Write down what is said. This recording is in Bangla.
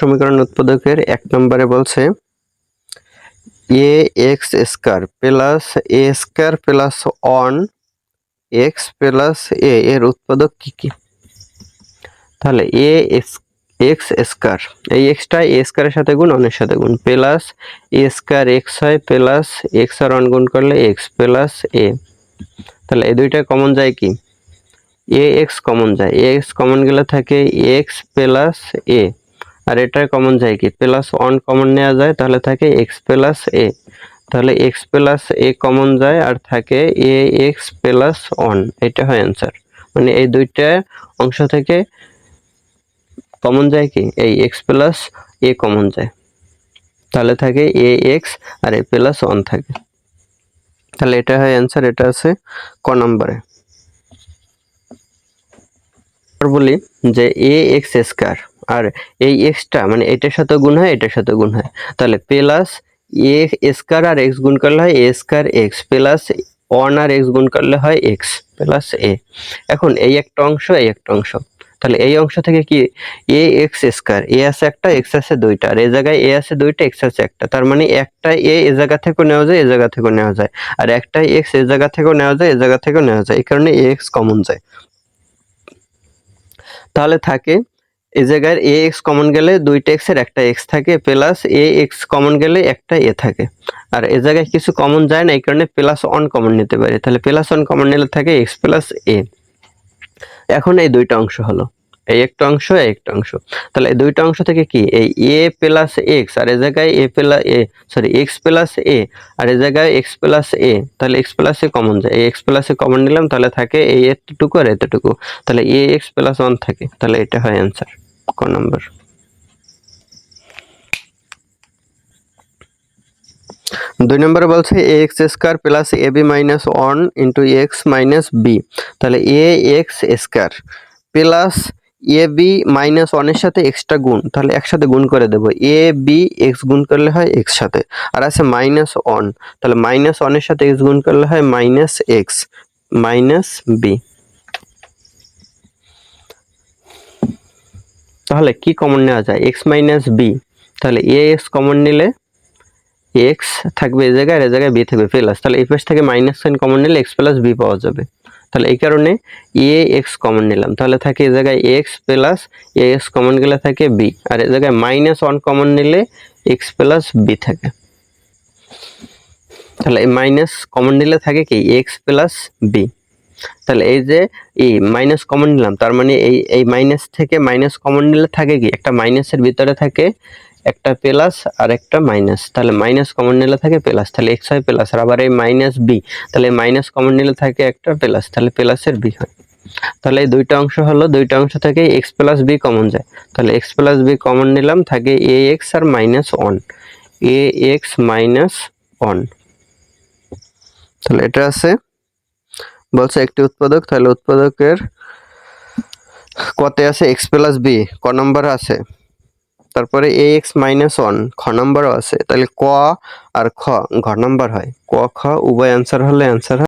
সমীকরণ উৎপাদকের 1 নম্বরে বলছে a x square plus A square plus 1 x plus এ এর উৎপাদক কি? তাহলে এ এক্স স্কয়ার, এই এক্সটা এ স্কয়ারের সাথে গুণ, অনের সাথে গুণ, প্লাস এ স্কয়ার এক্স হয় প্লাস এক্স আর 1 গুণ করলে এক্স প্লাস এ। তাহলে এই দুইটা কমন যায় কি? এ এক্স কমন যায়, এ এক্স কমন গেলে থাকে এক্স প্লাস এ, আর এটা কমন যায় কি? প্লাস 1 কমন নেওয়া যায়, তাহলে থাকে এক্স প্লাস এ। তাহলে এক্স প্লাস এ কমন যায় আর থাকে এ এক্স প্লাস 1, এটা হয় অ্যান্সার। মানে এই দুইটা অংশ থেকে কমন যায় কি? এই এক্স প্লাস এ কমন যায়, তাহলে থাকে এ এক্স আর এ প্লাস 1 থাকে। তাহলে এটা হয় অ্যান্সার, এটা আছে ক নম্বরে। বলি যে এ এক্স স্কয়ার আর এই এক্সটা মানে এটার সাথে গুণ হয়, এটার সাথে গুণ হয়, তাহলে প্লাস এ স্কয়ার আর এক্স গুণ করলে হয় এ স্কয়ার এক্স প্লাস 1 আর এক্স গুণ করলে হয় এক্স প্লাস এ। এখন এই একটা অংশ, এই একটা অংশ, তাহলে এই অংশ থেকে কি এ এক্স স্কয়ার, এ আছে একটা এক্স আছে দুইটা, আর এই জায়গায় এ আছে দুইটা এক্স আছে একটা, তার মানে একটা এ এই জায়গা থেকে নেওয়া যায়, এই জায়গা থেকে নেওয়া যায়, আর একটা এক্স এই জায়গা থেকে নেওয়া যায়, এই জায়গা থেকে নেওয়া যায়, এই কারণে এ এক্স কমন যায়। তাহলে থাকে এই জায়গায় এ এক্স কমন গেলে দুইটা এক্স এর একটা এক্স থাকে, প্লাস এ এক্স কমন গেলে একটা এ থাকে, আর এই জায়গায় কিছু কমন যায় না, এই কারণে প্লাস 1 কমন নিতে পারি, তাহলে প্লাস 1 কমন নিলে থাকে এক্স প্লাস এ। এখন এই দুইটা অংশ হলো, এই একটা অংশ, এই একটা অংশ, তাহলে এই দুইটা অংশ থেকে কি এই এ প্লাস এক্স আর এই জায়গায় এ প্লাস এ সরি এক্স প্লাস এ আর এই জায়গায় এক্স প্লাস এ, তাহলে এক্স প্লাস এ কমন যায়, এই এক্স প্লাস এ কমন নিলাম, তাহলে থাকে এই এতটুকু আর এতটুকু, তাহলে এ এক্স প্লাস 1 থাকে, তাহলে এটা হয় অ্যান্সার ক নম্বর। 2 নম্বরে বলছে a x square plus a b minus 1 into x minus b, তাহলে a x square plus a b minus 1 এর সাথে এক্সটা গুণ, তাহলে একসাথে গুণ করে দেব, এ বি এক্স গুণ করলে হয় এক্স সাথে, আর আছে মাইনাস 1, তাহলে মাইনাস 1 এর সাথে এক্স গুণ করলে হয় মাইনাস এক্স মাইনাস বি। তাহলে কি কমন নেওয়া যায়? এক্স মাইনাস বি, তাহলে এ এক্স কমন নিলে এক্স থাকবে এই জায়গায়, আর এই জায়গায় বি থাকবে প্লাস, তাহলে এই পাশ থেকে মাইনাস সাইন কমন নিলে এক্স প্লাস বি পাওয়া যাবে, তাহলে এই কারণে এ এক্স কমন নিলাম, তাহলে থাকে এই জায়গায় এক্স প্লাস এ এক্স কমন গেলে থাকে বি, আর এই জায়গায় মাইনাস 1 কমন নিলে এক্স প্লাস বি থাকে, তাহলে এই মাইনাস কমন নিলে থাকে কি এক্স প্লাস বি। তাহলে এই যে এই মাইনাস কমন নিলাম, তার মানে এই মাইনাস থেকে মাইনাস কমন নিলে থাকে কি একটা মাইনাসের ভিতরে থাকে একটা প্লাস আর একটা মাইনাস, তাহলে মাইনাস কমন নিলে থাকে প্লাস, তাহলে এক্স হয় প্লাস, আর আবার এই মাইনাস বি, তাহলে মাইনাস কমন নিলে থাকে একটা প্লাস, তাহলে প্লাসের বি হয়। তাহলে এই দুইটা অংশ হলো, দুইটা অংশ থেকে এক্স প্লাস বি কমন যায়, তাহলে এক্স প্লাস বি কমন নিলাম, থাকে এ এক্স আর মাইনাস 1, এ এক্স মাইনাস 1, তাহলে এটা আছে বলছে একটি উৎপাদক, তাহলে উৎপাদকের কতে আছে এক্স প্লাস বি, ক নম্বরে আছে, তারপরে এ এক্স মাইনাস 1 খ নম্বরও আছে, তাহলে ক আর খ ঘ নম্বর হয়, ক খ উভয় অ্যান্সার হলে অ্যান্সার হয়